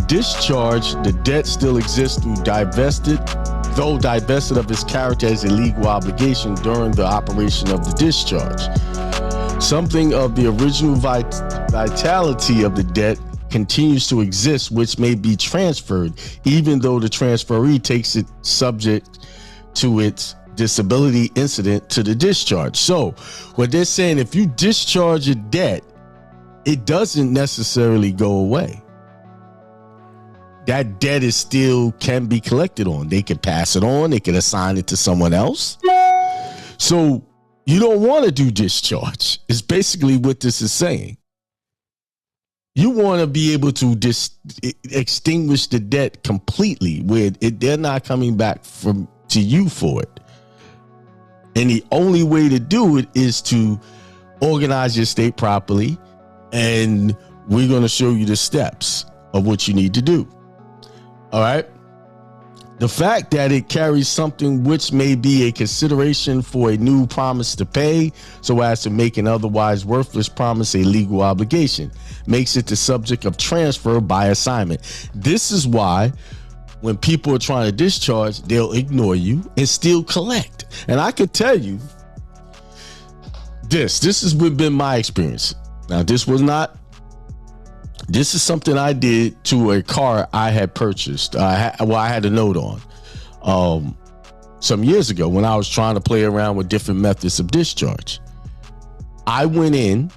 discharge, the debt still exists though divested of its character as a legal obligation during the operation of the discharge. Something of the original vitality of the debt continues to exist, which may be transferred, even though the transferee takes it subject to its disability incident to the discharge. So what they're saying, if you discharge a debt, it doesn't necessarily go away. That debt is still can be collected on. They can pass it on. They can assign it to someone else. So you don't want to do discharge. It's basically what this is saying. You want to be able to extinguish the debt completely, where they're not coming back to you for it. And the only way to do it is to organize your estate properly. And we're going to show you the steps of what you need to do. All right. The fact that it carries something which may be a consideration for a new promise to pay, so as to make an otherwise worthless promise a legal obligation, makes it the subject of transfer by assignment. This is why when people are trying to discharge, they'll ignore you and still collect. And I could tell you this has been my experience. Now, this is something I did to a car I had purchased. I had a note on some years ago when I was trying to play around with different methods of discharge. I went in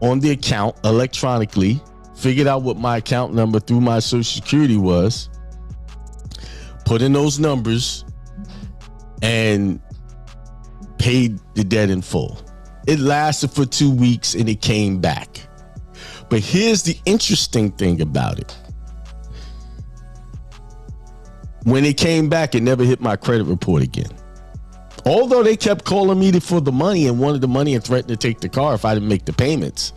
on the account electronically, figured out what my account number through my Social Security was, put in those numbers, and paid the debt in full. It lasted for 2 weeks and it came back. But here's the interesting thing about it. When it came back, it never hit my credit report again. Although they kept calling me for the money and wanted the money and threatened to take the car if I didn't make the payments.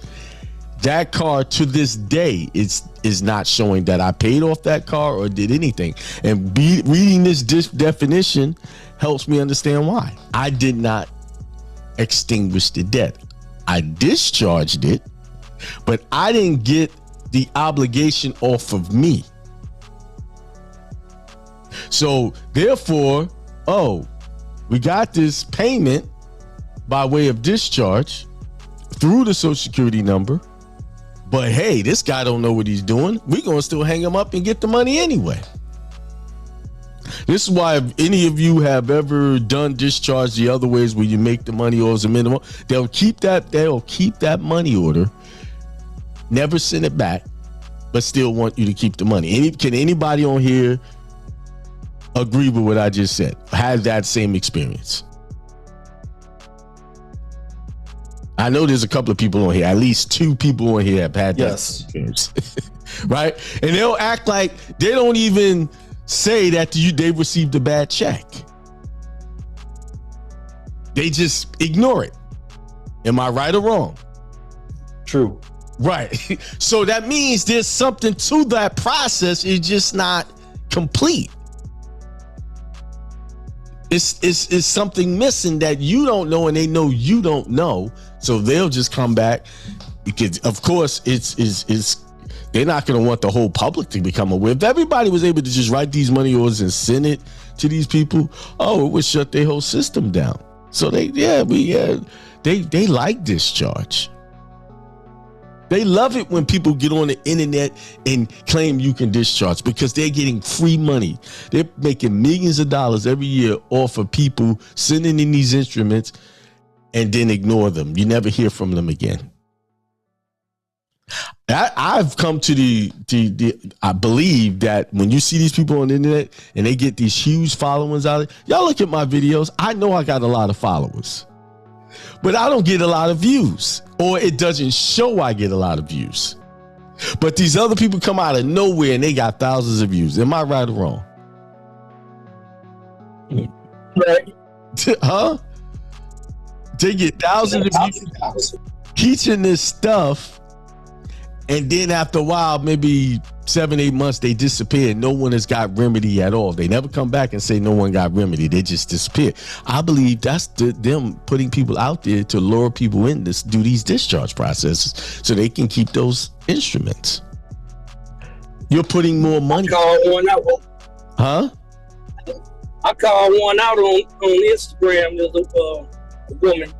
That car to this day is not showing that I paid off that car or did anything. And reading this definition helps me understand why. I did not extinguish the debt. I discharged it, but I didn't get the obligation off of me. So therefore, we got this payment by way of discharge through the Social Security number, but hey, this guy don't know what he's doing. We're going to still hang him up and get the money anyway. This is why if any of you have ever done discharge the other ways where you make the money or as a minimum, they'll keep that money order, never send it back, but still want you to keep the money. Can anybody on here agree with what I just said? Have that same experience? I know there's a couple of people on here, at least 2 people on here have had that experience. Right? And they'll act like they don't even say that they received a bad check. They just ignore it. Am I right or wrong? True. Right. So that means there's something to that process. It's just not complete. It's something missing that you don't know, and they know you don't know. So they'll just come back. Because of course, they're not going to want the whole public to become aware. If everybody was able to just write these money orders and send it to these people, it would shut their whole system down. So they like discharge. They love it when people get on the internet and claim you can discharge because they're getting free money. They're making millions of dollars every year off of people sending in these instruments and then ignore them. You never hear from them again. I've come to I believe that when you see these people on the internet and they get these huge followings out of it, y'all look at my videos. I know I got a lot of followers, but I don't get a lot of views, or it doesn't show I get a lot of views. But these other people come out of nowhere and they got thousands of views. Am I right or wrong? Right. Huh? They get thousands of views teaching this stuff. And then after a while, maybe 7-8 months, they disappear. No one has got remedy at all. They never come back and say no one got remedy. They just disappear. I believe that's them putting people out there to lure people in to do these discharge processes so they can keep those instruments. You're putting more money. Call one out. Huh? I called one out on Instagram. There's a woman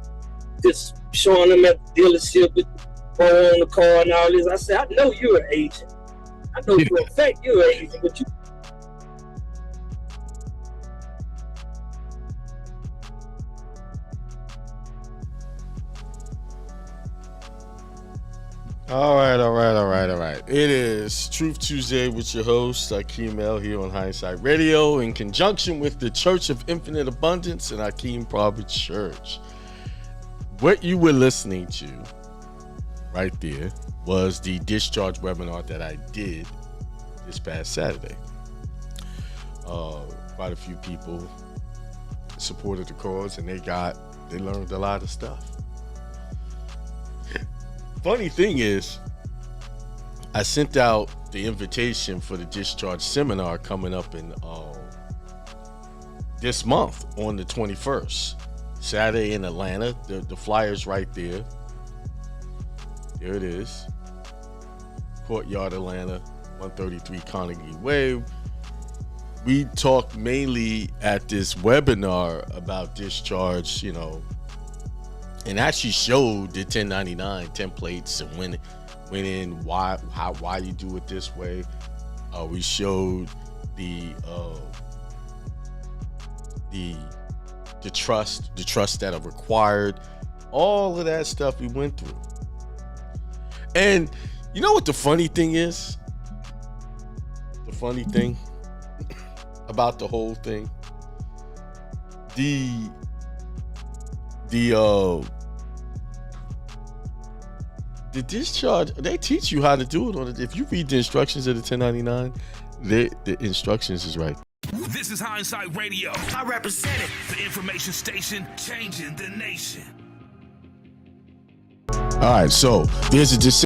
just showing them at the dealership with her on the car and all this. I said, I know you're an agent. I know for a fact you're an agent, but you. All right. It is Truth Tuesday with your host, Akiemel, here on Hindsight Radio, in conjunction with the Church of Infinite Abundance and Akeem Private Church. What you were listening to right there was the discharge webinar that I did this past Saturday. Quite a few people supported the cause, and they learned a lot of stuff. Funny thing is, I sent out the invitation for the discharge seminar coming up in this month on the 21st, Saturday in Atlanta. The flyer's right there. There it is. Courtyard, Atlanta, 133 Carnegie Way. We talked mainly at this webinar about discharge, and actually showed the 1099 templates and why you do it this way. We showed the trust that are required, all of that stuff we went through. And you know what the funny thing is? The funny thing about the whole thing, the discharge, they teach you how to do it on it. If you read the instructions of the 1099, the instructions is right. This is Hindsight Radio. I represent it. The information station changing the nation. All right, so there's a decision.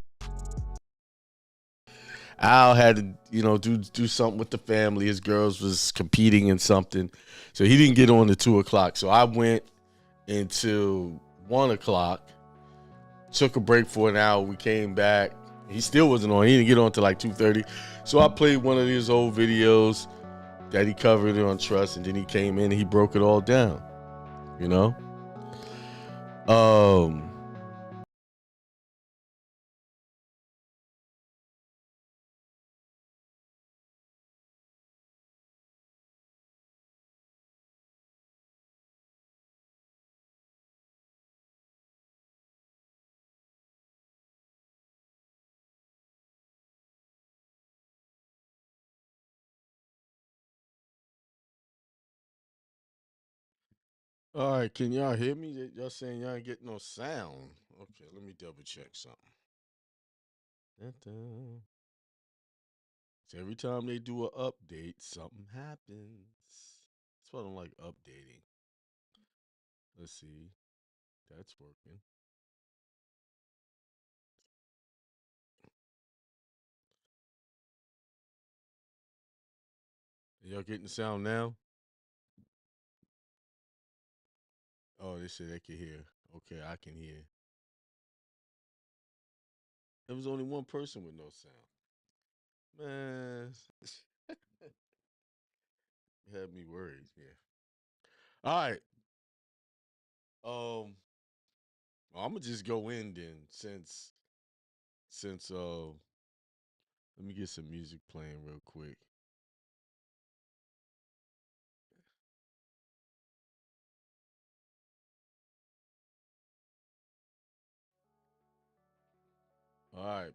Al had to, do something with the family. His girls was competing in something, so he didn't get on to 2:00. So I went until 1:00. Took a break for an hour. We came back. He still wasn't on. He didn't get on till like 2:30. So I played one of his old videos that he covered on trust, and then he came in and he broke it all down. All right, can y'all hear me? Y'all saying y'all ain't getting no sound. Okay, let me double check something. Dun-dun. So every time they do an update, something happens. That's why I don't like updating. Let's see. That's working. Y'all getting the sound now? Oh, they said they can hear. Okay, I can hear. There was only one person with no sound. Man, had me worried. Yeah. All right. I'm gonna just go in then, since let me get some music playing real quick. All right,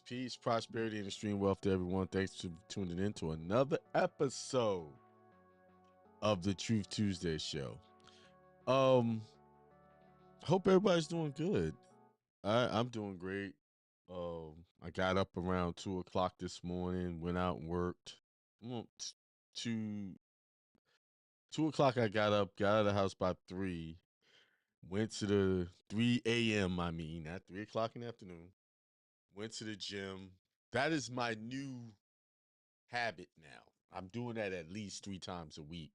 peace, prosperity, and extreme wealth to everyone. Thanks for tuning in to another episode of the Truth Tuesday show. Hope everybody's doing good. I'm doing great. I got up around 2:00 this morning, went out and worked. Well, 2:00 I got up, got out of the house by 3, went to the 3 a.m. Not 3:00 in the afternoon. Went to the gym. That is my new habit now. I'm doing that at least 3 times a week.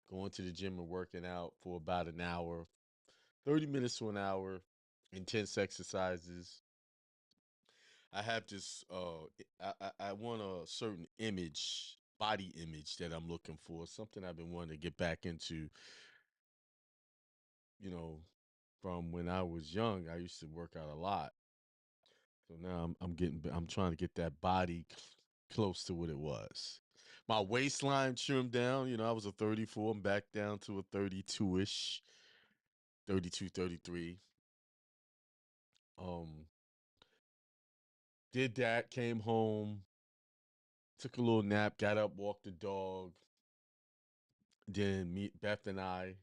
Going to the gym and working out for about an hour, 30 minutes to an hour, intense exercises. I have this. I want a certain image, body image that I'm looking for. Something I've been wanting to get back into. You know, from when I was young, I used to work out a lot. So now I'm trying to get that body close to what it was. My waistline trimmed down. You know, I was a 34. I'm back down to a 32 ish, 32, 33. Um, did that. Came home, took a little nap, got up, walked the dog. Then Beth and I,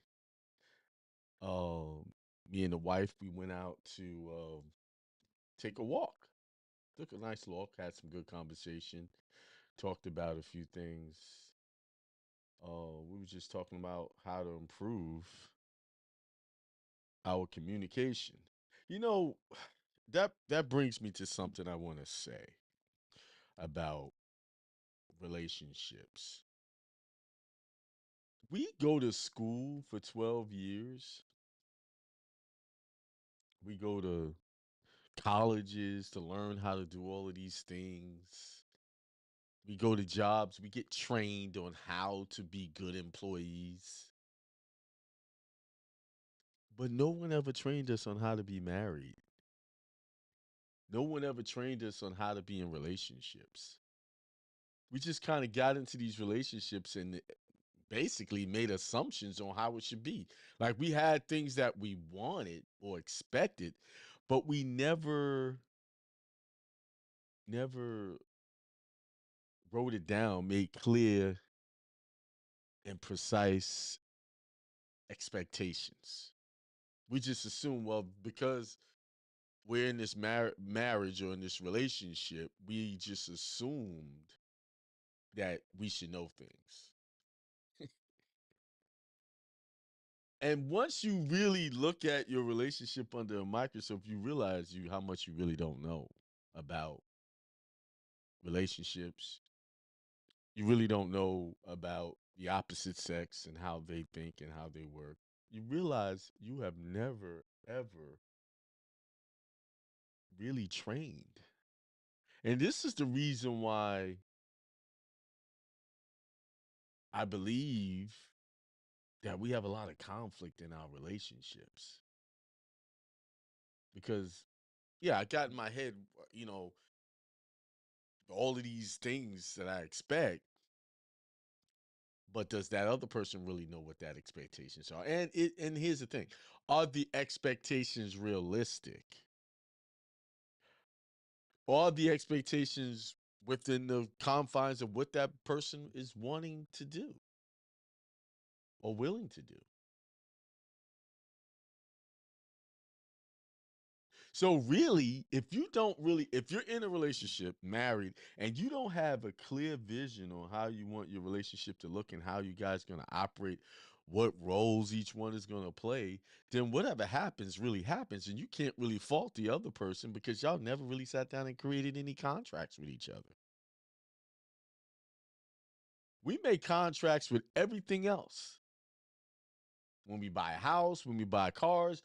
um, me and the wife, we went out to take a walk. Took a nice walk, had some good conversation, talked about a few things. We were just talking about how to improve our communication. You know, that brings me to something I want to say about relationships. We go to school for 12 years. We go to colleges to learn how to do all of these things. We go to jobs, we get trained on how to be good employees. But no one ever trained us on how to be married. No one ever trained us on how to be in relationships. We just kind of got into these relationships and basically made assumptions on how it should be. Like we had things that we wanted or expected, but we never wrote it down, made clear and precise expectations. We just assume, well, because we're in this marriage or in this relationship, we just assumed that we should know things. And once you really look at your relationship under a microscope, you realize how much you really don't know about relationships. You really don't know about the opposite sex and how they think and how they work. You realize you have never ever really trained. And this is the reason why I believe that we have a lot of conflict in our relationships. Because, yeah, I got in my head, all of these things that I expect, but does that other person really know what that expectations are? And here's the thing. Are the expectations realistic? Are the expectations within the confines of what that person is wanting to do or willing to do? So really, if you're in a relationship, married, and you don't have a clear vision on how you want your relationship to look and how you guys going to operate, what roles each one is going to play, then whatever happens really happens, and you can't really fault the other person because y'all never really sat down and created any contracts with each other. We make contracts with everything else. When we buy a house, when we buy cars,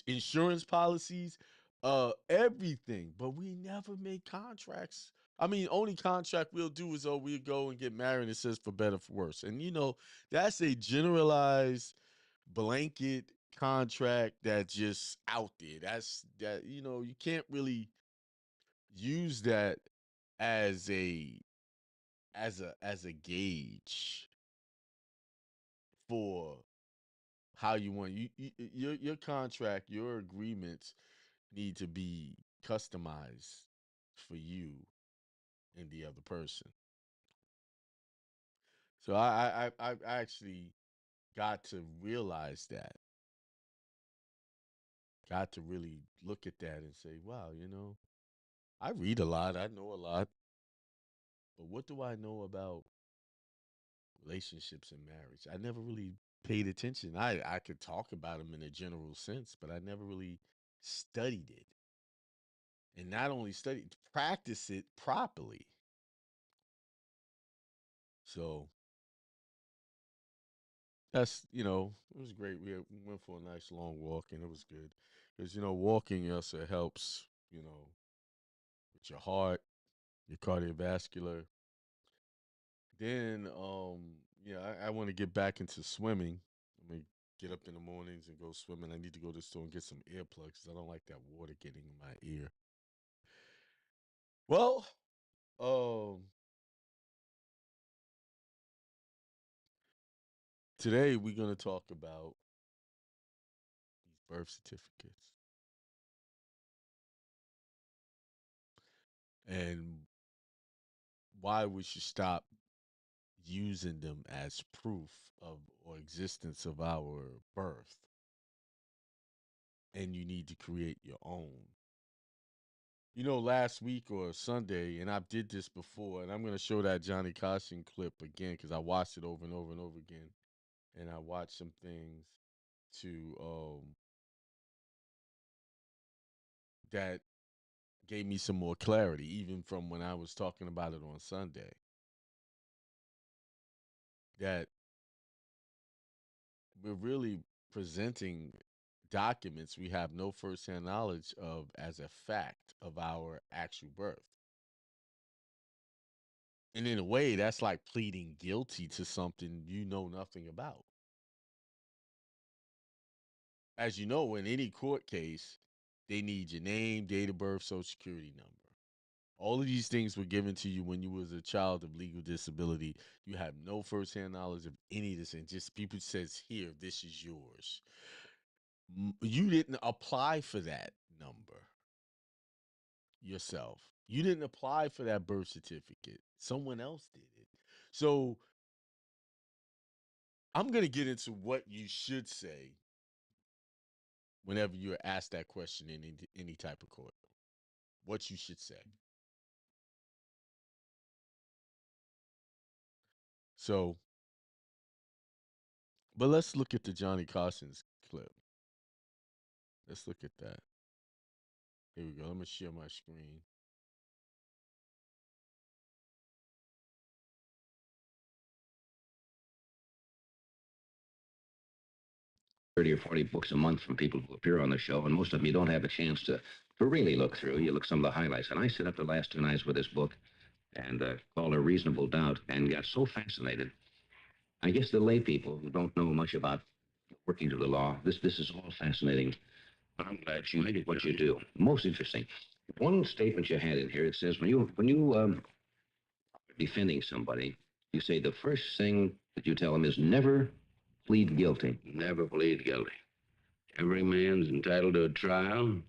insurance policies, everything. But we never make contracts. I mean, only contract we'll do is we'll go and get married and it says for better for worse. And that's a generalized blanket contract that's just out there. You can't really use that as a gauge for how you want your contract, your agreements need to be customized for you and the other person. So I actually got to realize that, got to really look at that and say, wow, I read a lot, I know a lot, but what do I know about relationships and marriage? I never really paid attention. I could talk about them in a general sense, but I never really studied it. And not only study, practice it properly. So it was great. We went for a nice long walk and it was good because, walking also helps, with your heart, your cardiovascular. Then, I want to get back into swimming. I'm gonna get up in the mornings and go swimming. I need to go to the store and get some earplugs 'cause I don't like that water getting in my ear. Well, today we're gonna talk about these birth certificates and why we should stop using them as proof of or existence of our birth, and you need to create your own. Last week or Sunday, and I did this before, and I'm going to show that Johnny Carson clip again because I watched it over and over and over again, and I watched some things to that gave me some more clarity, even from when I was talking about it on Sunday. That we're really presenting documents we have no firsthand knowledge of as a fact of our actual birth. And in a way, that's like pleading guilty to something you know nothing about. As you know, in any court case, they need your name, date of birth, social security number. All of these things were given to you when you was a child of legal disability. You have no firsthand knowledge of any of this, and just people says, "Here, this is yours." You didn't apply for that number yourself. You didn't apply for that birth certificate. Someone else did it. So I'm going to get into what you should say whenever you're asked that question in any type of court. What you should say. So, but let's look at the Johnny Carson's clip. Let's look at that. Here we go. Let me share my screen. Thirty or 40 books a month from people who appear on the show, and most of them you don't have a chance to really look through. You look some of the highlights. And I sit up the last 2 nights with this book and called A Reasonable Doubt and got so fascinated. I guess the lay people who don't know much about workings of the law, this is all fascinating. I'm glad you did what you do. Most interesting. One statement you had in here, it says when you defending somebody, you say the first thing that you tell them is never plead guilty. Never plead guilty. Every man's entitled to a trial.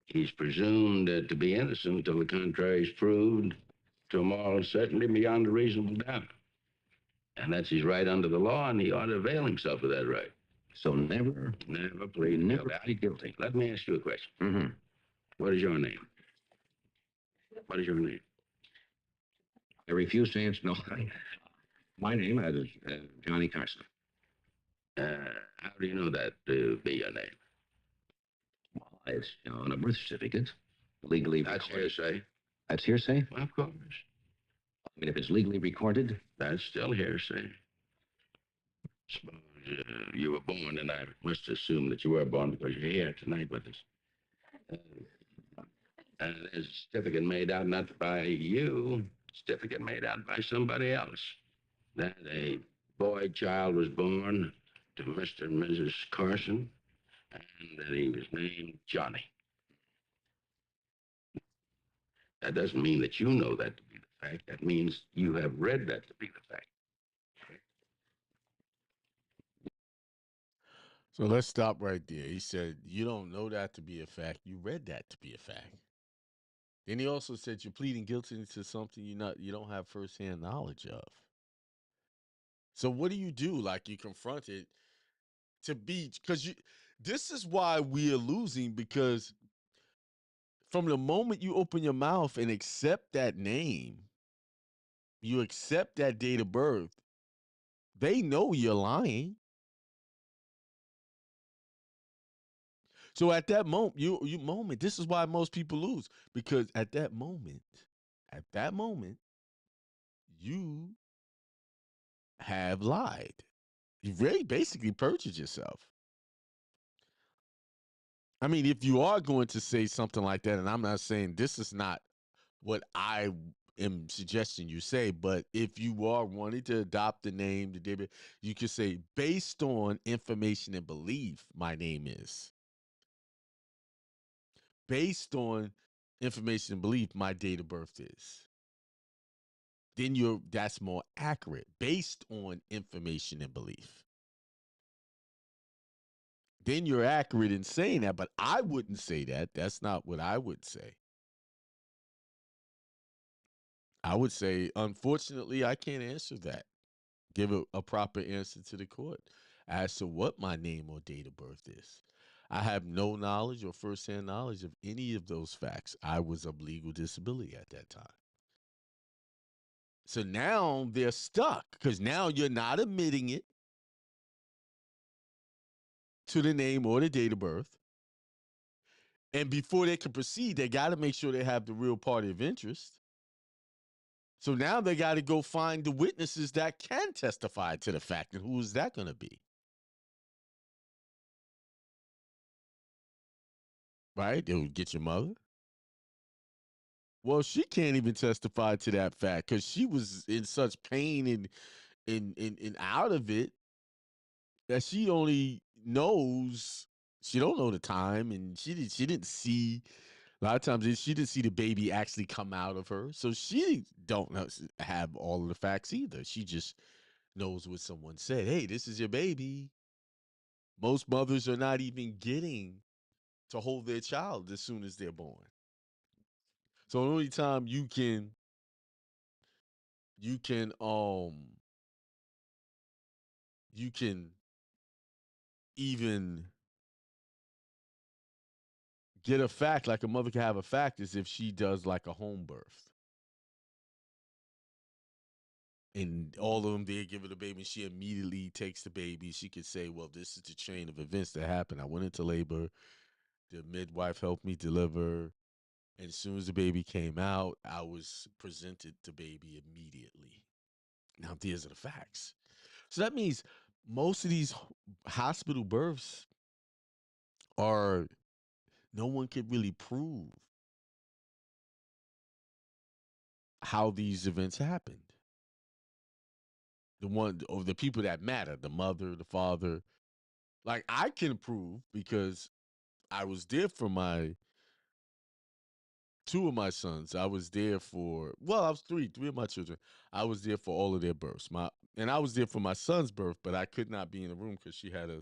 He's presumed to be innocent until the contrary is proved to a moral certainty beyond a reasonable doubt. And that's his right under the law, and he ought to avail himself of that right. So never plead guilty. Let me ask you a question. Mm-hmm. What is your name? What is your name? I refuse to answer. No, my name is Johnny Carson. How do you know that to be your name? Well, it's on a birth certificate, legally That's recorded. hearsay. That's hearsay? Well, of course. I mean, if it's legally recorded? That's still hearsay. Suppose you were born, and I must assume that you were born because you're here tonight with us. And there's a certificate made out not by you, certificate made out by somebody else. That a boy child was born to Mr. and Mrs. Carson, and that he was named Johnny. That doesn't mean that you know that to be the fact. That means you have read that to be the fact. So let's stop right there. He said, you don't know that to be a fact. You read that to be a fact. Then he also said you're pleading guilty to something you don't have firsthand knowledge of. So what do you do? Like, you confront it to be, because this is why we are losing, because from the moment you open your mouth and accept that name, you accept that date of birth, they know you're lying. So at that moment, this is why most people lose, because at that moment, you have lied. You really basically perjured yourself. I mean, if you are going to say something like that, and I'm not saying this is not what I am suggesting you say, but if you are wanting to adopt the name, the debit, you can say, based on information and belief, my name is. Based on information and belief, my date of birth is. Then that's more accurate. Based on information and belief. Then you're accurate in saying that, but I wouldn't say that. That's not what I would say. I would say, unfortunately, I can't answer that. Give a proper answer to the court as to what my name or date of birth is. I have no knowledge or firsthand knowledge of any of those facts. I was of legal disability at that time. So now they're stuck because now you're not admitting it to the name or the date of birth. And before they can proceed, they got to make sure they have the real party of interest. So now they got to go find the witnesses that can testify to the fact. And who is that going to be? Right? They would get your mother. Well, she can't even testify to that fact because she was in such pain and out of it that she only knows, she don't know the time, and she didn't see, a lot of times she didn't see the baby actually come out of her, so she don't have all of the facts either. She just knows what someone said. Hey, this is your baby. Most mothers are not even getting to hold their child as soon as they're born. So the only time you can you can even get a fact, like a mother can have a fact, is if she does like a home birth. And all of them there give her the baby, and she immediately takes the baby. She could say, well, this is the chain of events that happened. I went into labor. The midwife helped me deliver. And as soon as the baby came out, I was presented the baby immediately. Now, these are the facts. So that means most of these hospital births are, no one could really prove how these events happened. The one, or the people that matter, the mother, the father. Like, I can prove because I was there for two of my sons. I was there for, well, I was three of my children. I was there for all of their births. And I was there for my son's birth, but I could not be in the room because she had a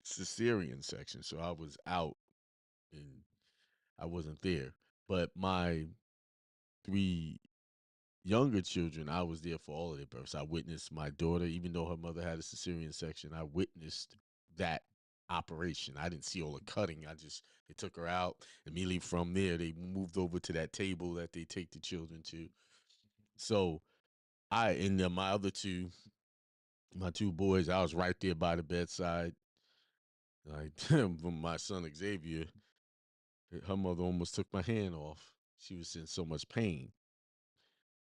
cesarean section. So I was out and I wasn't there. But my three younger children, I was there for all of their births. I witnessed my daughter, even though her mother had a cesarean section, I witnessed that operation. I didn't see all the cutting. They took her out. Immediately from there, they moved over to that table that they take the children to. So and then my two boys, I was right there by the bedside. Like, my son Xavier, her mother almost took my hand off. She was in so much pain.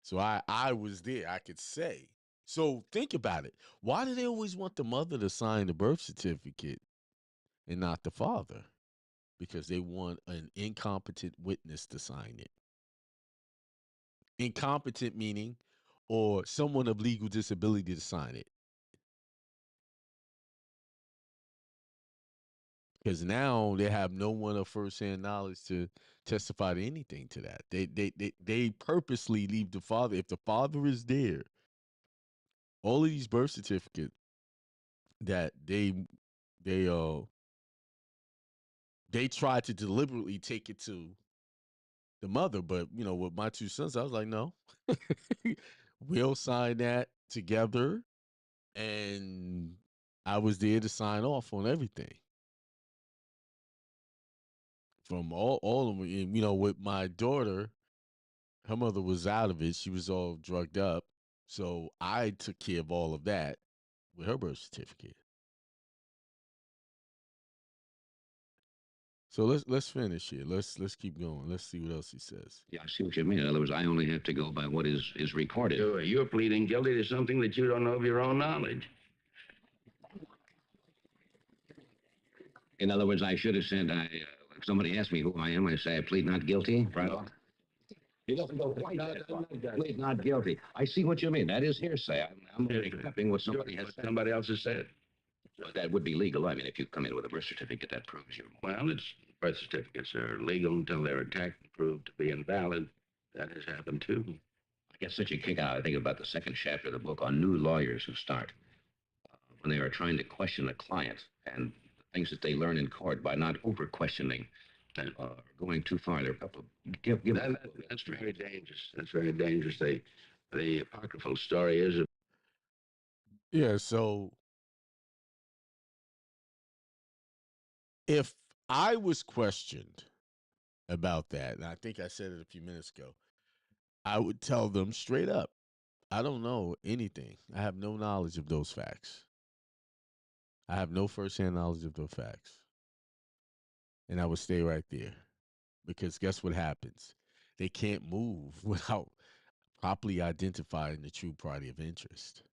So I was there, I could say. So think about it. Why do they always want the mother to sign the birth certificate and not the father? Because they want an incompetent witness to sign it. Incompetent meaning, or someone of legal disability to sign it. Because now they have no one of firsthand knowledge to testify to anything to that. They purposely leave the father. If the father is there, all of these birth certificates that they try to deliberately take it to the mother. But with my two sons, I was like, no, we'll sign that together. And I was there to sign off on everything. From all of them. And, with my daughter, her mother was out of it. She was all drugged up. So I took care of all of that with her birth certificate. So let's finish here. Let's keep going. Let's see what else he says. Yeah, I see what you mean. In other words, I only have to go by what is recorded. You're pleading guilty to something that you don't know of your own knowledge. In other words, I should have said, if somebody asked me who I am, I say I plead not guilty. Right on. He doesn't go quite that far. Plead not guilty. I see what you mean. That is hearsay. I'm accepting what somebody has said. Somebody else has said. But that would be legal. I mean, if you come in with a birth certificate, that proves you're. Well, it's birth certificates are legal until they're attacked and proved to be invalid. That has happened too. I get such a kick out, I think, about the second chapter of the book on new lawyers who start when they are trying to question a client and the things that they learn in court by not over questioning going too far. There are a couple of That's very dangerous. That's very dangerous. The apocryphal story is. Yeah, so if I was questioned about that, and I think I said it a few minutes ago, I would tell them straight up, I don't know anything. I have no knowledge of those facts. I have no firsthand knowledge of those facts. And I would stay right there. Because guess what happens? They can't move without properly identifying the true party of interest.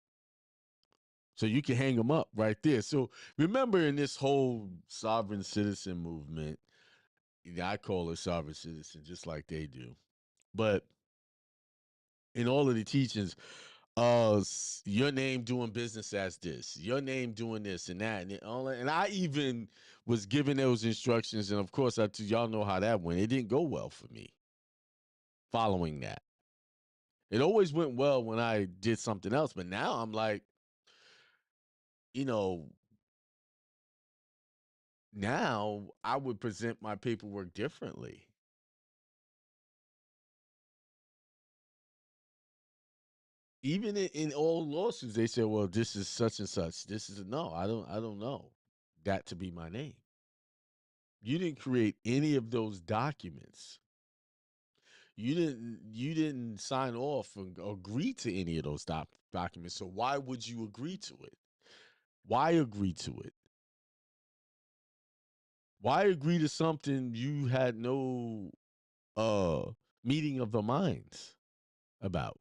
So you can hang them up right there. So remember, in this whole sovereign citizen movement, I call it sovereign citizen just like they do. But in all of the teachings, your name doing business as this, your name doing this and that, and I even was given those instructions, and of course, y'all know how that went. It didn't go well for me. Following that, it always went well when I did something else, but now I'm like, you know, now I would present my paperwork differently. Even in all lawsuits, they say, "Well, this is such and such. This is no. I don't know that to be my name. You didn't create any of those documents. You didn't sign off and agree to any of those documents. So why would you agree to it? Why agree to it? Why agree to something you had no meeting of the minds about?"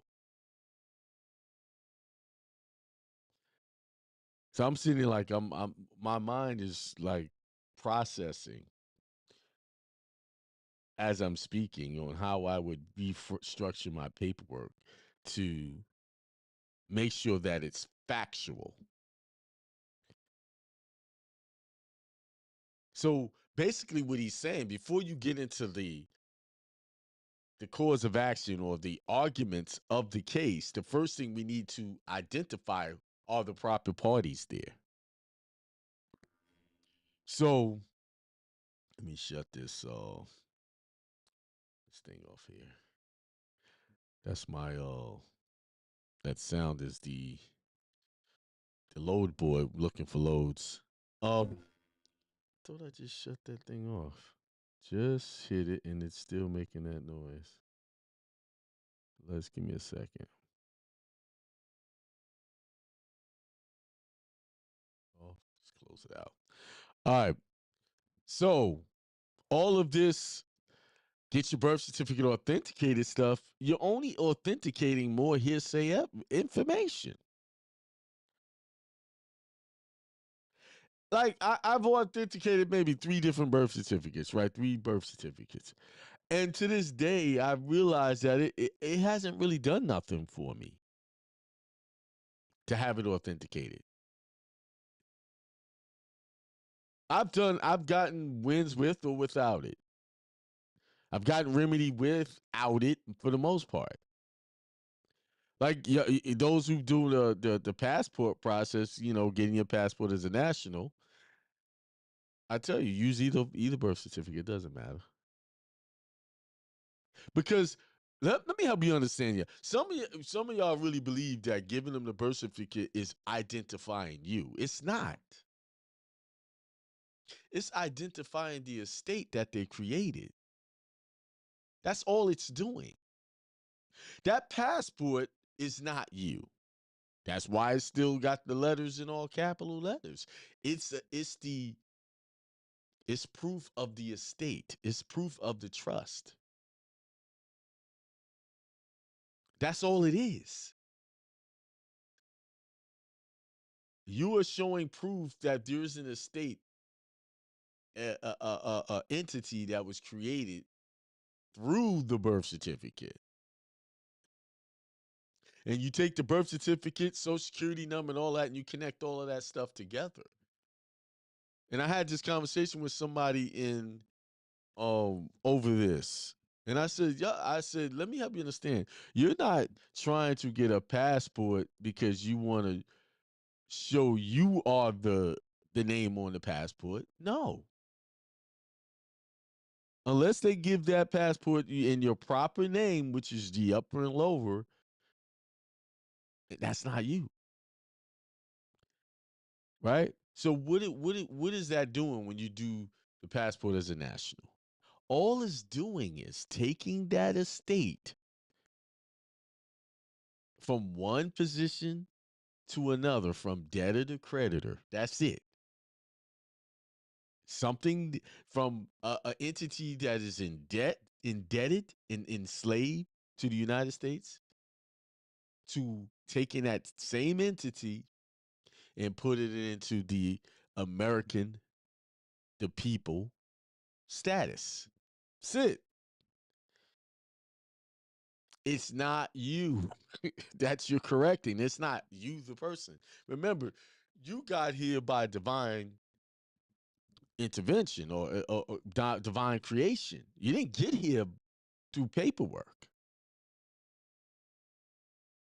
So I'm sitting like my mind is like processing as I'm speaking on how I would restructure my paperwork to make sure that it's factual. So basically what he's saying, before you get into the cause of action or the arguments of the case, the first thing we need to identify are the proper parties there. So let me shut this thing off here. That's my that sound is the load board looking for loads. Thought I just shut that thing off. Just hit it and it's still making that noise. Let's give me a second. Oh, just close it out. All right. So all of this, get your birth certificate authenticated stuff, you're only authenticating more hearsay information. Like I've authenticated maybe 3 different birth certificates, right? 3 birth certificates. And to this day, I've realized that it hasn't really done nothing for me to have it authenticated. I've gotten wins with or without it. I've gotten remedy without it for the most part. Like those who do the passport process, getting your passport as a national, I tell you, use either birth certificate. It doesn't matter. Because let me help you understand here. Some of y'all really believe that giving them the birth certificate is identifying you. It's not. It's identifying the estate that they created. That's all it's doing. That passport is not you. That's why it's still got the letters in all capital letters. It's proof of the estate. It's proof of the trust. That's all it is. You are showing proof that there's an estate a entity that was created through the birth certificate. And you take the birth certificate, social security number, and all that, and you connect all of that stuff together. And I had this conversation with somebody in over this. And I said, yeah, let me help you understand. You're not trying to get a passport because you want to show you are the name on the passport. No. Unless they give that passport in your proper name, which is the upper and lower, that's not you. Right? So what is that doing when you do the passport as a national? All it's doing is taking that estate from one position to another, from debtor to creditor. That's it. Something from a entity that is in debt, indebted, and enslaved to the United States, to taking that same entity and put it into the American, the people status. That's it. It's not you. That's you're correcting. It's not you, the person. Remember, you got here by divine intervention or divine creation. You didn't get here through paperwork.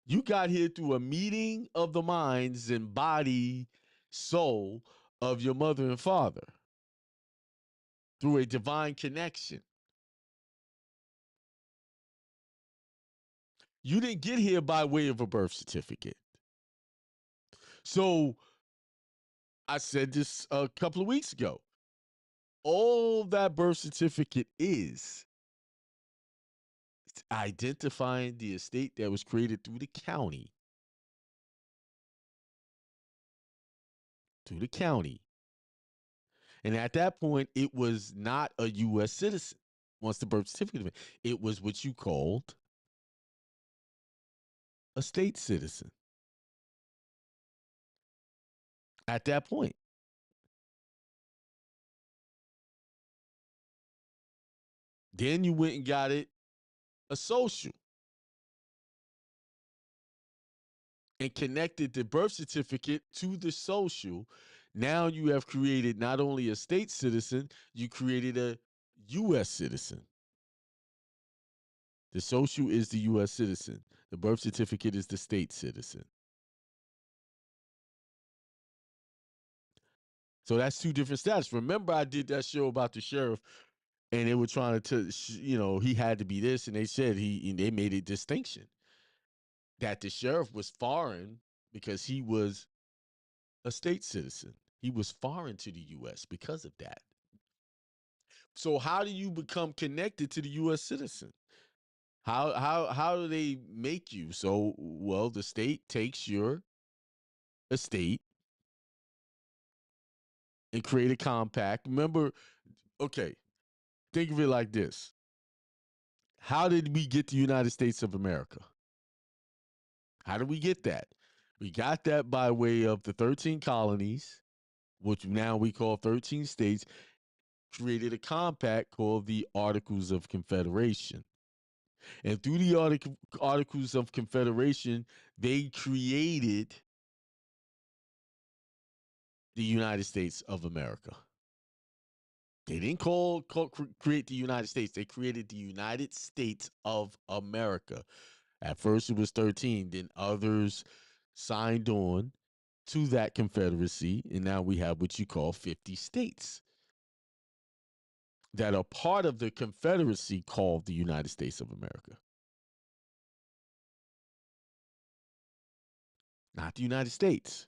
You got here through a meeting of the minds and body, soul of your mother and father, through a divine connection. You didn't get here by way of a birth certificate. So I said this a couple of weeks ago. All that birth certificate is identifying the estate that was created through the county. Through the county. And at that point, it was not a U.S. citizen. Once the birth certificate, it was what you called a state citizen. At that point. Then you went and got it a social and connected the birth certificate to the social. Now you have created not only a state citizen, you created a U.S. citizen. The social is the U.S. citizen. The birth certificate is the state citizen. So that's two different status. Remember, I did that show about the sheriff, and they were trying to, he had to be this, and they said they made a distinction that the sheriff was foreign because he was a state citizen. He was foreign to the U.S. because of that. So how do you become connected to the U.S. citizen? How do they make you? So, well, the state takes your estate and create a compact. Remember, okay, think of it like this. How did we get the United States of America? How did we get that? We got that by way of the 13 colonies, which now we call 13 states, created a compact called the Articles of Confederation. And through the Articles of Confederation, they created the United States of America. They didn't create the United States. They created the United States of America. At first, it was 13. Then others signed on to that confederacy. And now we have what you call 50 states that are part of the confederacy called the United States of America. Not the United States.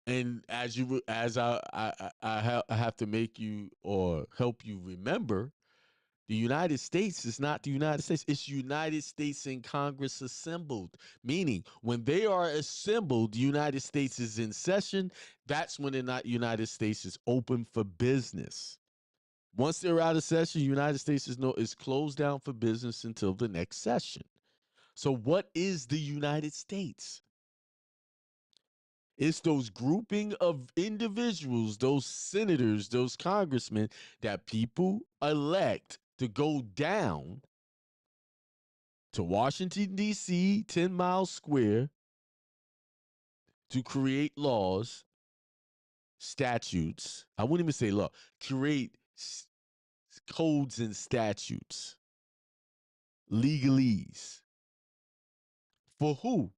And as I have to make you or help you remember, the United States is not the United States. It's United States in Congress assembled, meaning when they are assembled, the United States is in session. That's when the United States is open for business. Once they're out of session, United States is closed down for business until the next session. So what is the United States? It's those grouping of individuals, those senators, those congressmen that people elect to go down to Washington, D.C., 10 miles square, to create laws, statutes. I wouldn't even say law, create codes and statutes, legalese. For who?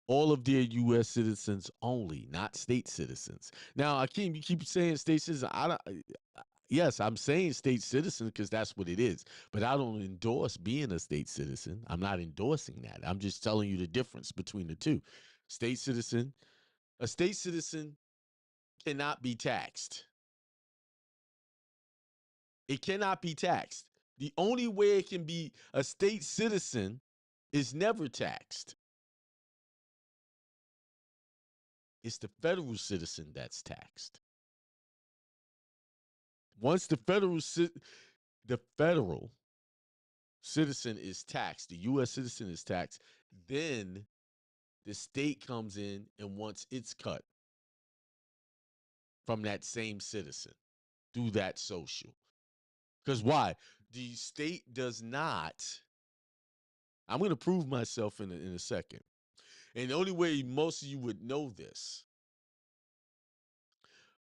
All of their U.S. citizens only, not state citizens. Now, Akeem, you keep saying state citizen. Yes, I'm saying state citizen because that's what it is. But I don't endorse being a state citizen. I'm not endorsing that. I'm just telling you the difference between the two. State citizen, a state citizen cannot be taxed. It cannot be taxed. The only way it can be a state citizen is never taxed. It's the federal citizen that's taxed. Once the federal citizen is taxed, the U.S. citizen is taxed, then the state comes in and wants its cut from that same citizen through that social. Because why? The state does not. I'm going to prove myself in a second. And the only way most of you would know this,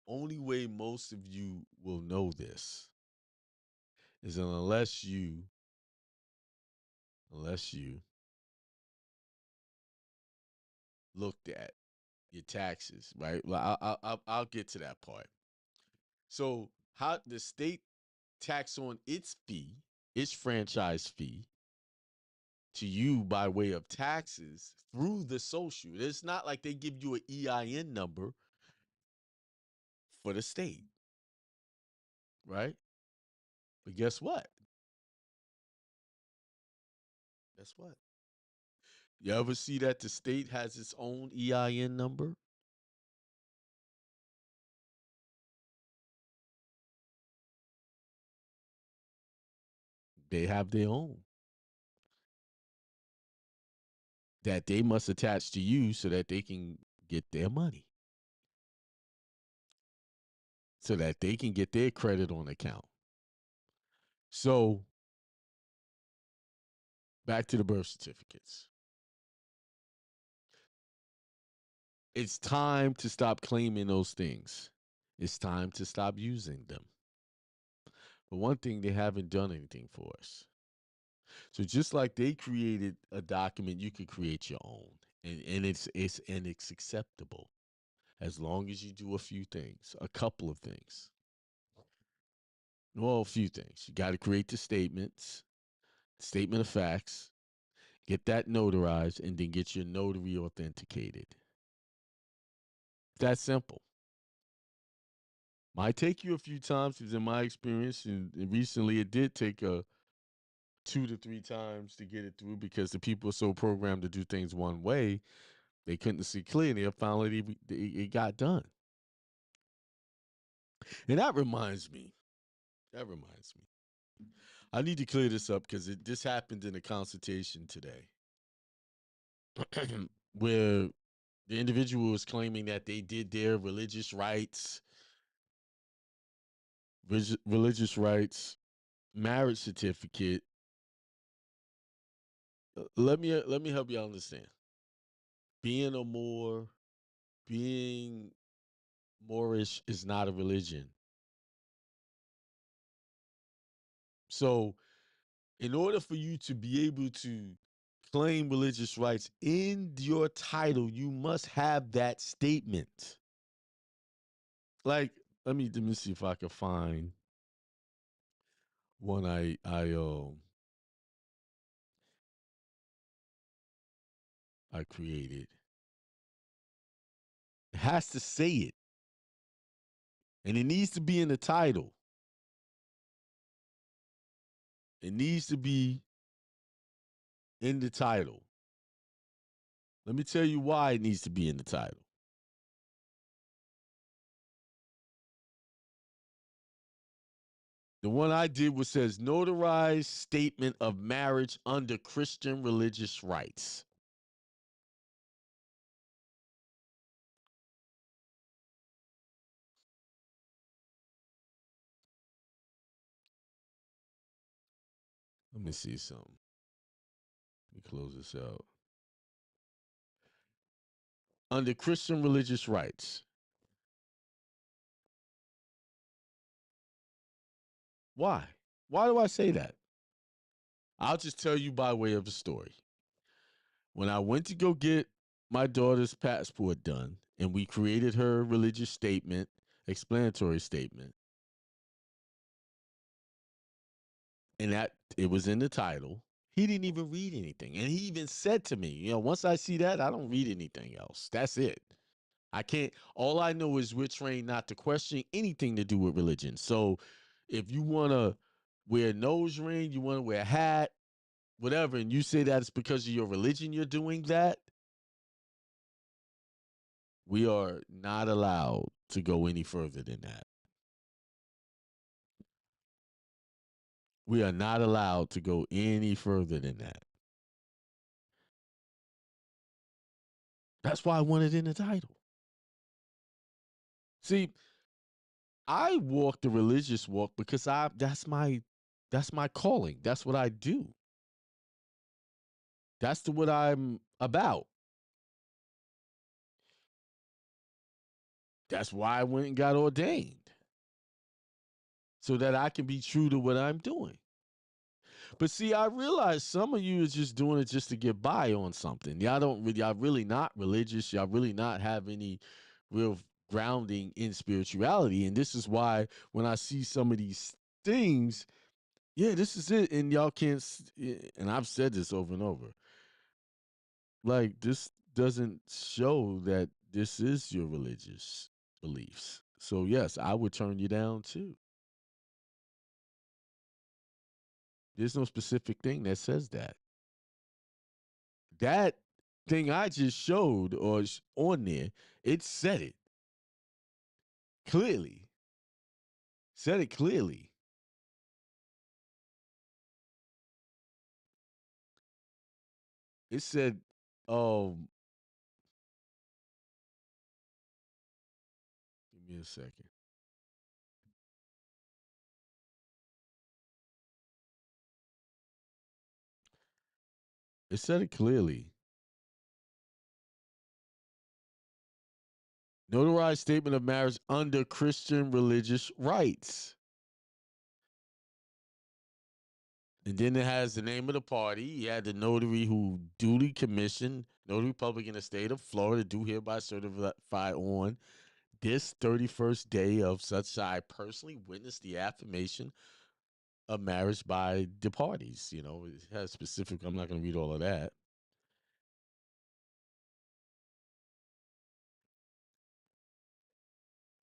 only way most of you will know this is unless you looked at your taxes, right? Well, I'll get to that part. So how the state tax on its fee, its franchise fee, to you by way of taxes through the social. It's not like they give you an EIN number for the state, right? But guess what? Guess what? You ever see that the state has its own EIN number? They have their own that they must attach to you so that they can get their money, so that they can get their credit on account. So back to the birth certificates. It's time to stop claiming those things. It's time to stop using them. But one thing, they haven't done anything for us. So just like they created a document, you could create your own. And it's acceptable as long as you do a few things, a couple of things. Well, a few things. You got to create the statements, statement of facts, get that notarized, and then get your notary authenticated. That's simple. Might take you a few times because in my experience, and recently it did take 2 to 3 times to get it through because the people are so programmed to do things one way, they couldn't see clearly. And finally, it got done. And that reminds me. I need to clear this up because this happened in a consultation today where the individual was claiming that they did their religious rights, marriage certificate. Let me help y'all understand. Being Moorish is not a religion. So, in order for you to be able to claim religious rights in your title, you must have that statement. Like, let me see if I can find one I created. It has to say it. And it needs to be in the title. It needs to be in the title. Let me tell you why it needs to be in the title. The one I did was says notarized statement of marriage under Christian religious rights. Let me see something. Let me close this out. Under Christian religious rights. Why? Why do I say that? I'll just tell you by way of a story. When I went to go get my daughter's passport done, and we created her religious statement, explanatory statement, and that it was in the title, he didn't even read anything. And he even said to me, once I see that, I don't read anything else. That's it. I can't, all I know is we're trained not to question anything to do with religion. So if you want to wear a nose ring, you want to wear a hat, whatever, and you say that it's because of your religion you're doing that, we are not allowed to go any further than that. We are not allowed to go any further than that. That's why I wanted in the title. See, I walk the religious walk because that's my calling. That's what I do. That's what I'm about. That's why I went and got ordained. So that I can be true to what I'm doing. But see, I realize some of you is just doing it just to get by on something. Y'all really not religious. Y'all really not have any real grounding in spirituality. And this is why when I see some of these things, yeah, this is it. And y'all can't, and I've said this over and over, like this doesn't show that this is your religious beliefs. So yes, I would turn you down too. There's no specific thing that says that. That thing I just showed or on there, it said it clearly. Said it clearly. It said, give me a second. It said it clearly. Notarized statement of marriage under Christian religious rights. And then it has the name of the party. You had the notary who duly commissioned, notary public in the state of Florida, do hereby certify on this 31st day of such I personally witnessed the affirmation of marriage by the parties. It has specific, I'm not going to read all of that.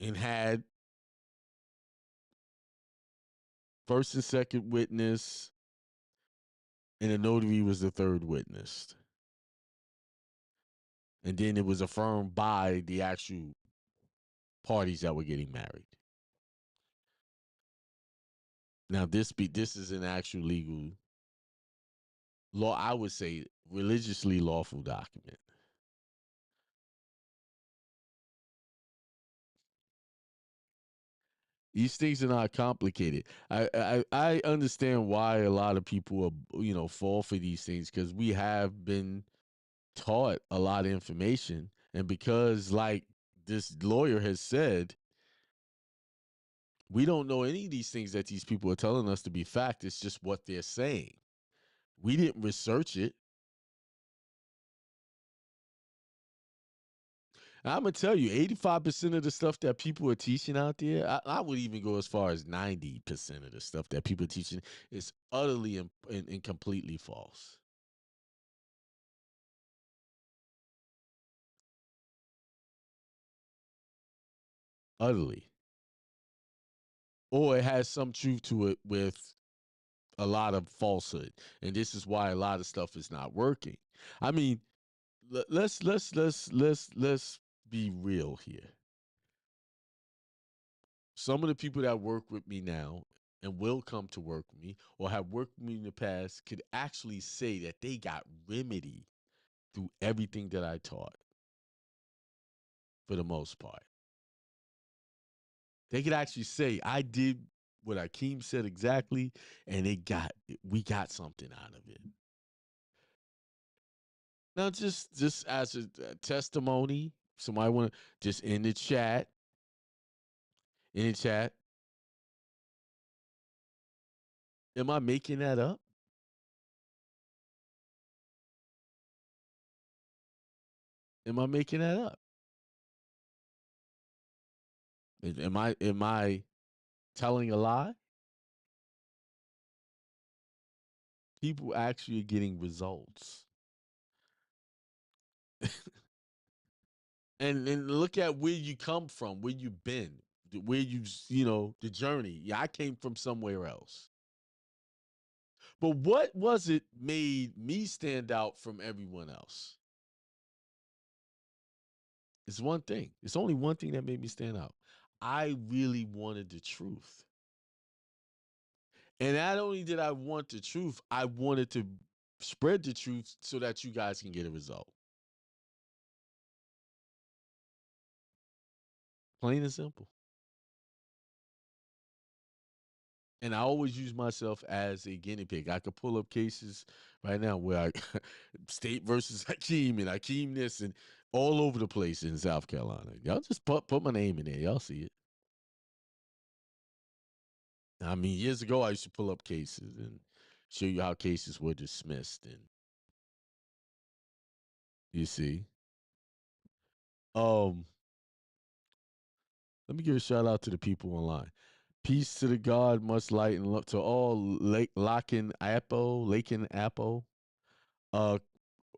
And had first and second witness, and the notary was the third witness. And then it was affirmed by the actual parties that were getting married. Now this is an actual legal law, I would say religiously lawful document. These things are not complicated. I understand why a lot of people are fall for these things, because we have been taught a lot of information, and because, like this lawyer has said, we don't know any of these things that these people are telling us to be fact. It's just what they're saying. We didn't research it. I'm gonna tell you, 85% of the stuff that people are teaching out there, I would even go as far as 90% of the stuff that people are teaching is utterly and completely false. Utterly. Or it has some truth to it with a lot of falsehood, and this is why a lot of stuff is not working. I mean, let's be real here. Some of the people that work with me now and will come to work with me or have worked with me in the past could actually say that they got remedy through everything that I taught, for the most part. They could actually say, I did what Akeem said exactly, and we got something out of it. Now, just as a testimony, somebody want to just in the chat, am I making that up? Am I making that up? Am I telling a lie? People actually are getting results. and look at where you come from, where you've been, where the journey. Yeah, I came from somewhere else. But what was it made me stand out from everyone else? It's one thing. It's only one thing that made me stand out. I really wanted the truth. And not only did I want the truth, I wanted to spread the truth so that you guys can get a result. Plain and simple. And I always use myself as a guinea pig. I could pull up cases right now where State versus Hakeem and Hakeem this and all over the place in South Carolina. Y'all just put my name in there. Y'all see it. I mean, years ago, I used to pull up cases and show you how cases were dismissed. And you see, let me give a shout out to the people online. Peace to the God, much light and love to all Lakin Apple,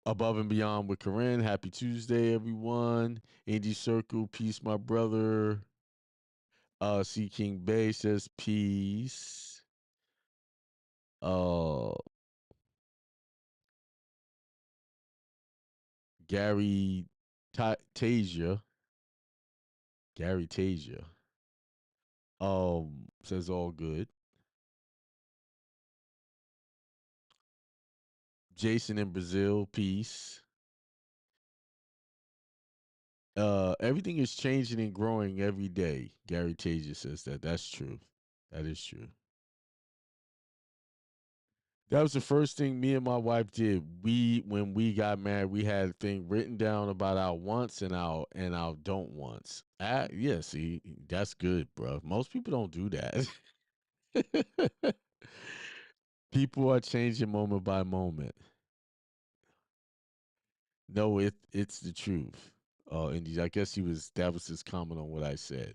above and beyond with Corinne. Happy Tuesday, everyone. Andy Circle, peace, my brother. C King Bay says peace. Gary Tasia. Says all good. Jason in Brazil, peace. Everything is changing and growing every day. Gary Tasia says that. That's true. That is true. That was the first thing me and my wife did. When we got married, we had a thing written down about our wants and our don't wants. Yeah, see, that's good, bro. Most people don't do that. People are changing moment by moment. No, it's the truth. And I guess that was his comment on what I said.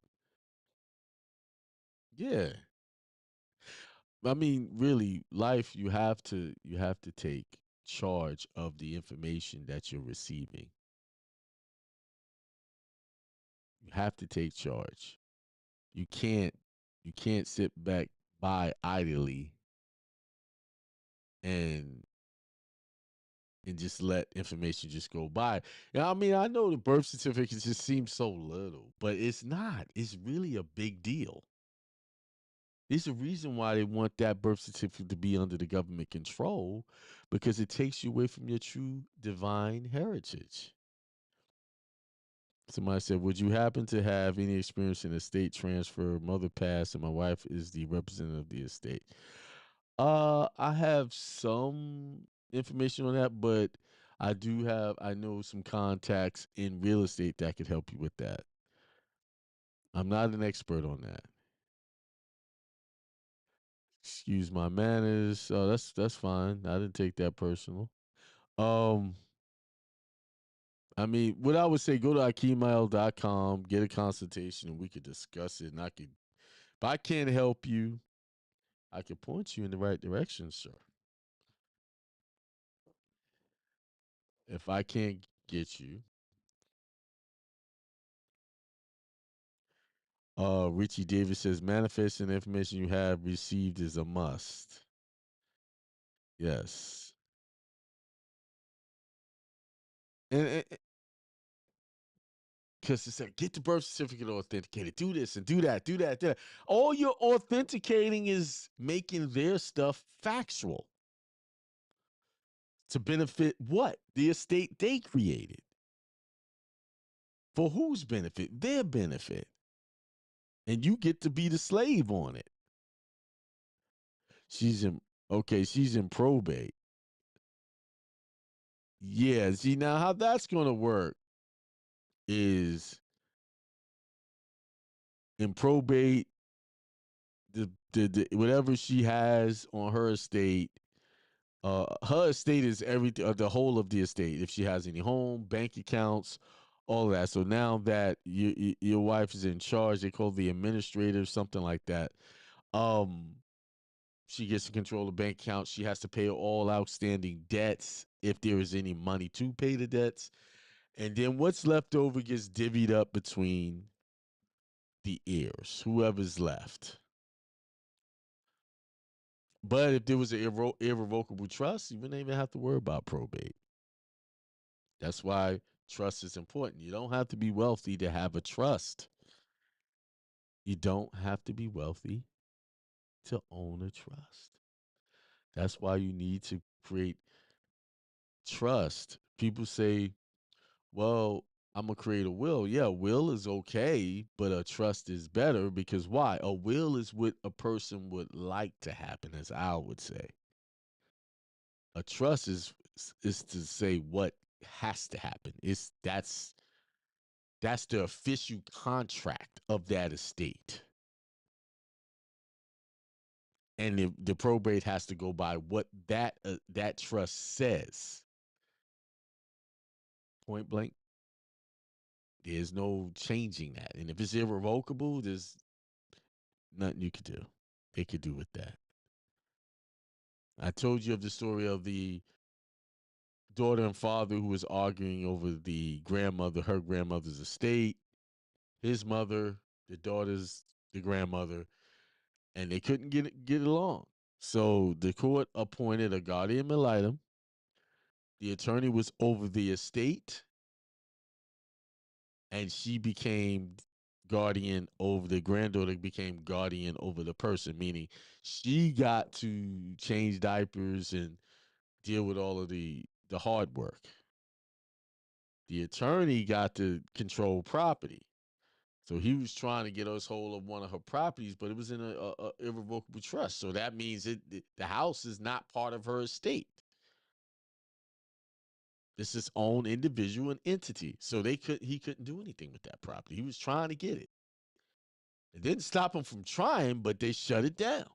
Yeah. I mean, really, life you have to take charge of the information that you're receiving. You have to take charge. You can't sit back by idly and just let information just go by. I mean, I know the birth certificate just seems so little, but it's not. It's really a big deal. There's a reason why they want that birth certificate to be under the government control, because it takes you away from your true divine heritage. Somebody said, would you happen to have any experience in estate transfer? Mother passed and my wife is the representative of the estate. I have some information on that, but I know some contacts in real estate that could help you with that. I'm not an expert on that. Excuse my manners. Oh, that's fine. I didn't take that personal. I mean, what I would say, go to akiemel.com, get a consultation, and we could discuss it. And if I can't help you, I can point you in the right direction, sir. If I can't get you, Richie Davis says, manifesting the information you have received is a must. Yes. And because it's like, get the birth certificate authenticated, do this and do that, do that. All you're authenticating is making their stuff factual to benefit what? The estate they created. For whose benefit? Their benefit. And you get to be the slave on it. She's in she's in probate. Yeah, see now how that's gonna work is in probate, the whatever she has on her estate, her estate is everything, the whole of the estate. If she has any home, bank accounts, all of that. So now that your wife is in charge, they call the administrator, something like that. Um, she gets to control the bank account. She has to pay all outstanding debts if there is any money to pay the debts. And then what's left over gets divvied up between the heirs, whoever's left. But if there was an irrevocable trust, you wouldn't even have to worry about probate. That's why trust is important. You don't have to be wealthy to have a trust. You don't have to be wealthy to own a trust. That's why you need to create trust. People say, well, I'm going to create a will. Yeah, a will is okay, but a trust is better because why? A will is what a person would like to happen, as I would say. A trust is to say what has to happen. That's the official contract of that estate. And the probate has to go by what that trust says. Point blank. There's no changing that. And if it's irrevocable, there's nothing you could do. They could do with that. I told you of the story of the daughter and father who was arguing over her grandmother's estate, his mother, the grandmother, and they couldn't get along. So the court appointed a guardian ad litem. The attorney was over the estate, and she became guardian over the granddaughter became guardian over the person, meaning she got to change diapers and deal with all of the hard work. The attorney got to control property. So he was trying to get us hold of one of her properties, but it was in a irrevocable trust. So that means the house is not part of her estate. This is own individual and entity. So he couldn't do anything with that property. He was trying to get it. It didn't stop him from trying, but they shut it down.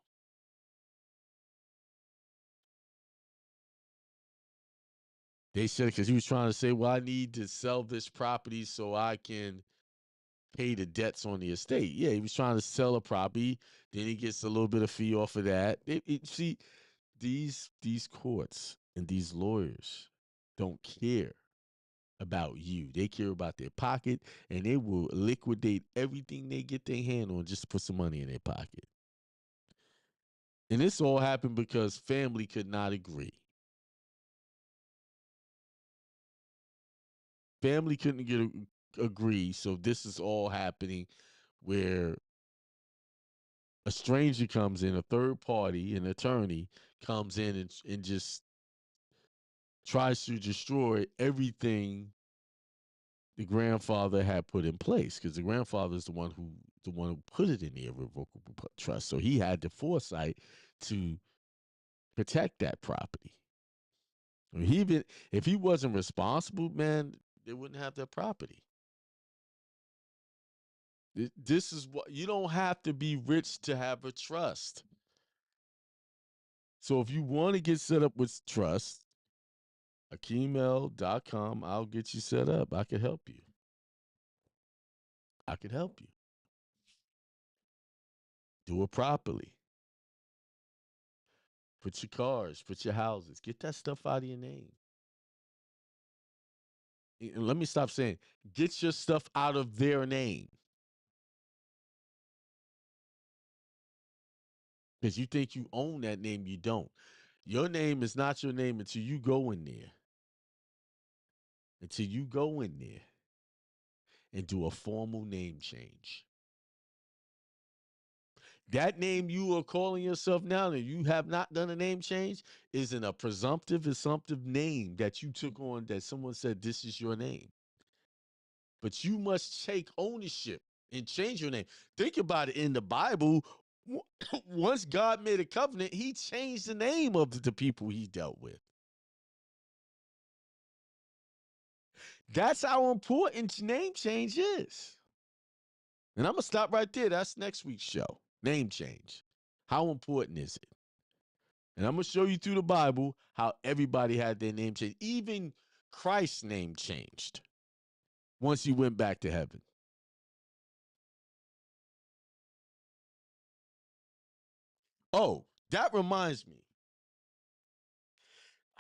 They said because he was trying to say, well, I need to sell this property so I can pay the debts on the estate. Yeah, he was trying to sell a property. Then he gets a little bit of fee off of that. See, these courts and these lawyers don't care about you. They care about their pocket, and they will liquidate everything they get their hand on just to put some money in their pocket. And this all happened because family could not agree. Family couldn't agree, so this is all happening where a stranger comes in, a third party, an attorney comes in and just tries to destroy everything the grandfather had put in place, because the grandfather is the one who put it in the irrevocable trust. So he had the foresight to protect that property. Even if he wasn't responsible, man, they wouldn't have that property. This is what you don't have to be rich to have a trust. So if you want to get set up with trust, akiemel.com, I'll get you set up. I can help you. I can help you. Do it properly. Put your cars, put your houses, get that stuff out of your name. And let me stop saying, get your stuff out of their name. Because you think you own that name, you don't. Your name is not your name until you go in there. Until you go in there and do a formal name change. That name you are calling yourself now, and you have not done a name change, is in a presumptive, assumptive name that you took on, that someone said this is your name. But you must take ownership and change your name. Think about it. In the Bible, once God made a covenant, he changed the name of the people he dealt with. That's how important name change is. And I'm going to stop right there. That's next week's show. Name change. How important is it? And I'm going to show you through the Bible how everybody had their name changed. Even Christ's name changed once he went back to heaven. Oh, that reminds me.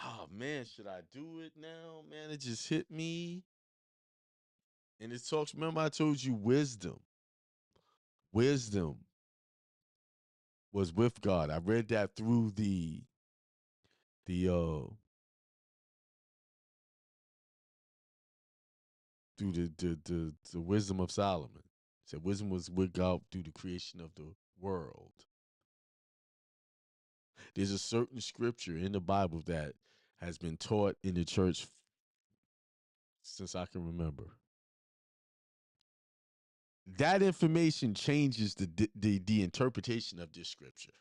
Oh, man, should I do it now? Man, it just hit me. And it talks, remember I told you wisdom. Wisdom was with God. I read that through the through the wisdom of Solomon. It said wisdom was with God through the creation of the world. There's a certain scripture in the Bible that has been taught in the church since I can remember. That information changes the interpretation of this scripture.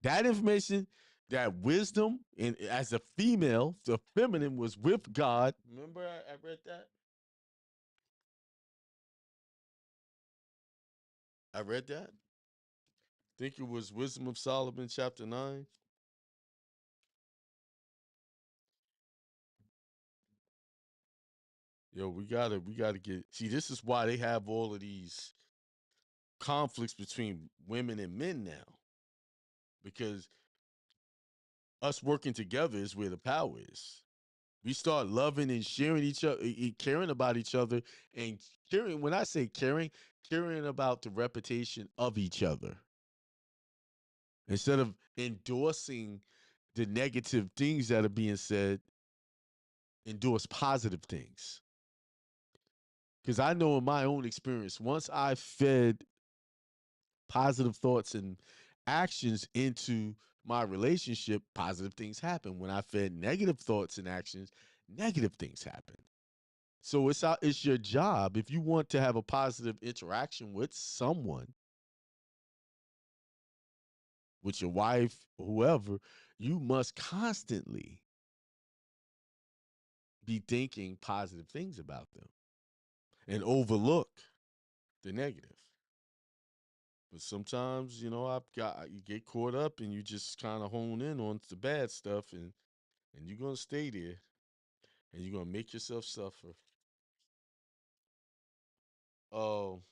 That information, that wisdom, and as a female, the feminine was with God. Remember, I read that. I read that. I think it was Wisdom of Solomon, chapter 9. Yo, we gotta get. See, this is why they have all of these conflicts between women and men now, because us working together is where the power is. We start loving and sharing each other, caring about each other, and caring. When I say caring, caring about the reputation of each other, instead of endorsing the negative things that are being said. Endorse positive things. Because I know in my own experience, once I fed positive thoughts and actions into my relationship, positive things happen. When I fed negative thoughts and actions, negative things happen. So it's your job, if you want to have a positive interaction with someone, with your wife, whoever, you must constantly be thinking positive things about them and overlook the negative. But sometimes, you get caught up and you just kind of hone in on the bad stuff, and you're gonna stay there and you're gonna make yourself suffer. Oh,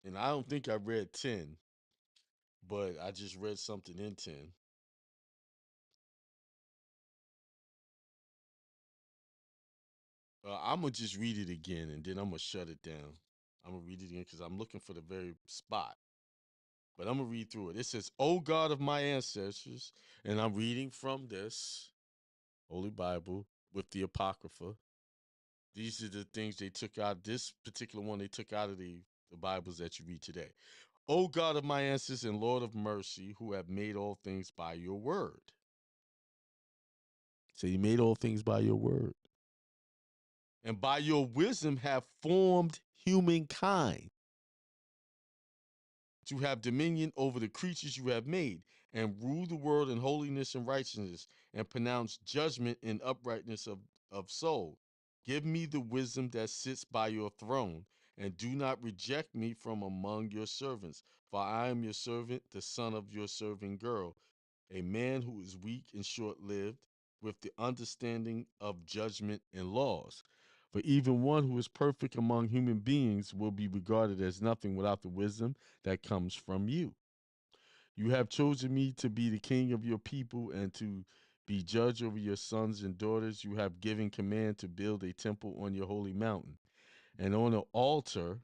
and I don't think I read 10, but I just read something in 10. I'm gonna just read it again and then I'm gonna shut it down. I'm gonna read it again because I'm looking for the very spot. But I'm gonna read through it. It says, "O God of my ancestors," and I'm reading from this Holy Bible with the Apocrypha. These are the things they took out. This particular one they took out of the Bibles that you read today. O God of my ancestors and Lord of mercy, who have made all things by your word. So you made all things by your word. And by your wisdom have formed humankind to have dominion over the creatures you have made, and rule the world in holiness and righteousness, and pronounce judgment in uprightness of soul. Give me the wisdom that sits by your throne, and do not reject me from among your servants. For I am your servant, the son of your servant girl, a man who is weak and short lived, with the understanding of judgment and laws. For even one who is perfect among human beings will be regarded as nothing without the wisdom that comes from you. You have chosen me to be the king of your people and to be judge over your sons and daughters. You have given command to build a temple on your holy mountain, and on the altar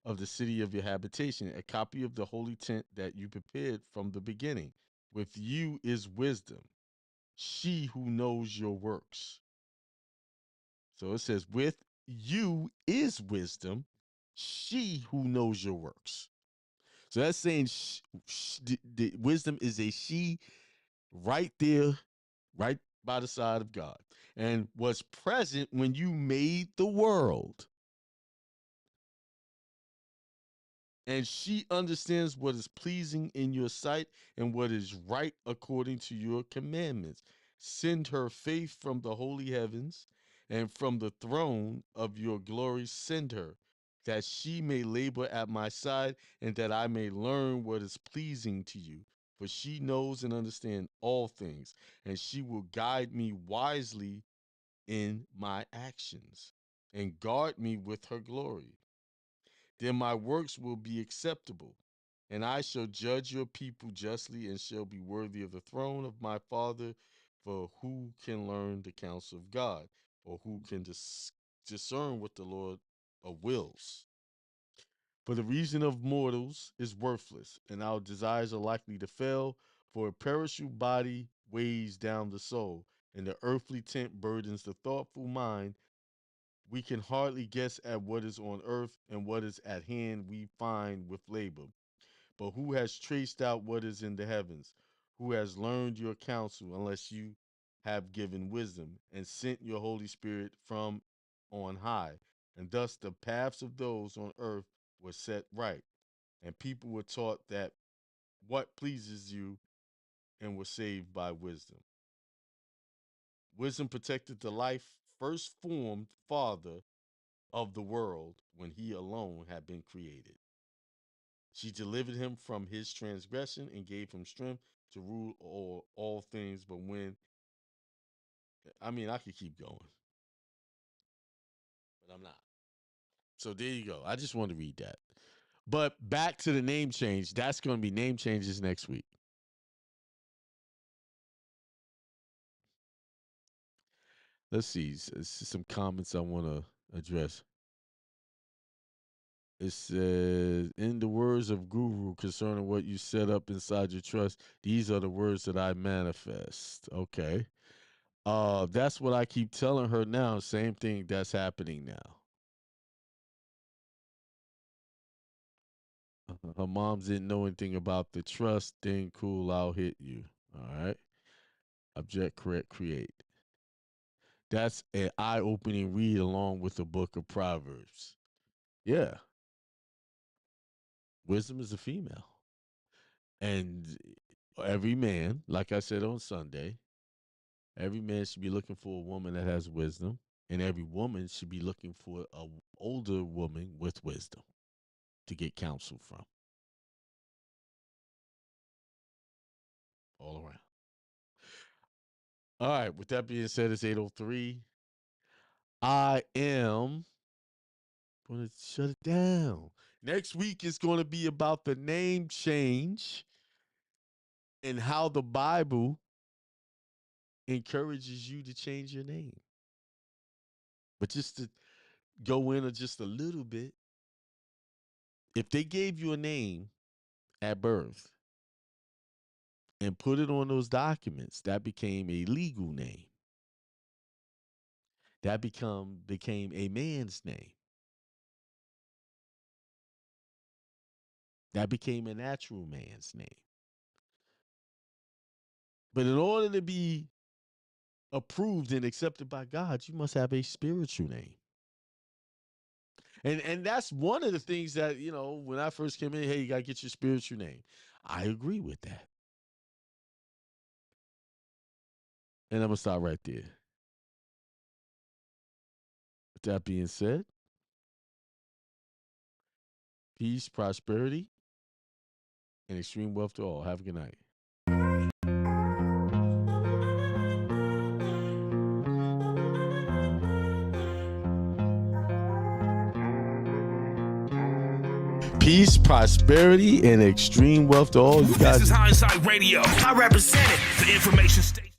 of the city of your habitation, a copy of the holy tent that you prepared from the beginning. With you is wisdom, she who knows your works. So it says, with you is wisdom, she who knows your works. So that's saying the wisdom is a she right there, right by the side of God and was present when you made the world. And she understands what is pleasing in your sight and what is right according to your commandments. Send her faith from the holy heavens, and from the throne of your glory send her, that she may labor at my side, and that I may learn what is pleasing to you. For she knows and understands all things, and she will guide me wisely in my actions, and guard me with her glory. Then my works will be acceptable, and I shall judge your people justly, and shall be worthy of the throne of my Father. For who can learn the counsel of God, or who can discern what the Lord wills? For the reason of mortals is worthless, and our desires are likely to fail. For a perishable body weighs down the soul, and the earthly tent burdens the thoughtful mind. We can hardly guess at what is on earth, and what is at hand we find with labor. But who has traced out what is in the heavens? Who has learned your counsel, unless you have given wisdom and sent your Holy Spirit from on high? And thus the paths of those on earth were set right, and people were taught that what pleases you, and were saved by wisdom. Wisdom protected the life first formed Father of the world when he alone had been created. She delivered him from his transgression and gave him strength to rule all things. But when, I mean, I could keep going, but I'm not. So there you go. I just wanted to read that. But back to the name change. That's going to be name changes next week. Let's see. Some comments I want to address. It says, in the words of Guru concerning what you set up inside your trust, these are the words that I manifest. Okay. That's what I keep telling her now. Same thing that's happening now. Her moms didn't know anything about the trust thing. Cool, I'll hit you. All right. Object, correct, create. That's an eye-opening read along with the book of Proverbs. Yeah. Wisdom is a female. And every man, like I said on Sunday, every man should be looking for a woman that has wisdom, and every woman should be looking for an older woman with wisdom to get counsel from. All around. All right. With that being said, it's 8:03. I am going to shut it down. Next week is going to be about the name change and how the Bible encourages you to change your name. But just to go in just a little bit, if they gave you a name at birth and put it on those documents, that became a legal name. That became a man's name. That became a natural man's name. But in order to be approved and accepted by God, you must have a spiritual name. And that's one of the things that, when I first came in, hey, you got to get your spiritual name. I agree with that. And I'm going to stop right there. With that being said, peace, prosperity, and extreme wealth to all. Have a good night. Peace, prosperity, and extreme wealth to all you guys. This is Hindsight Radio. I represent it, the information station.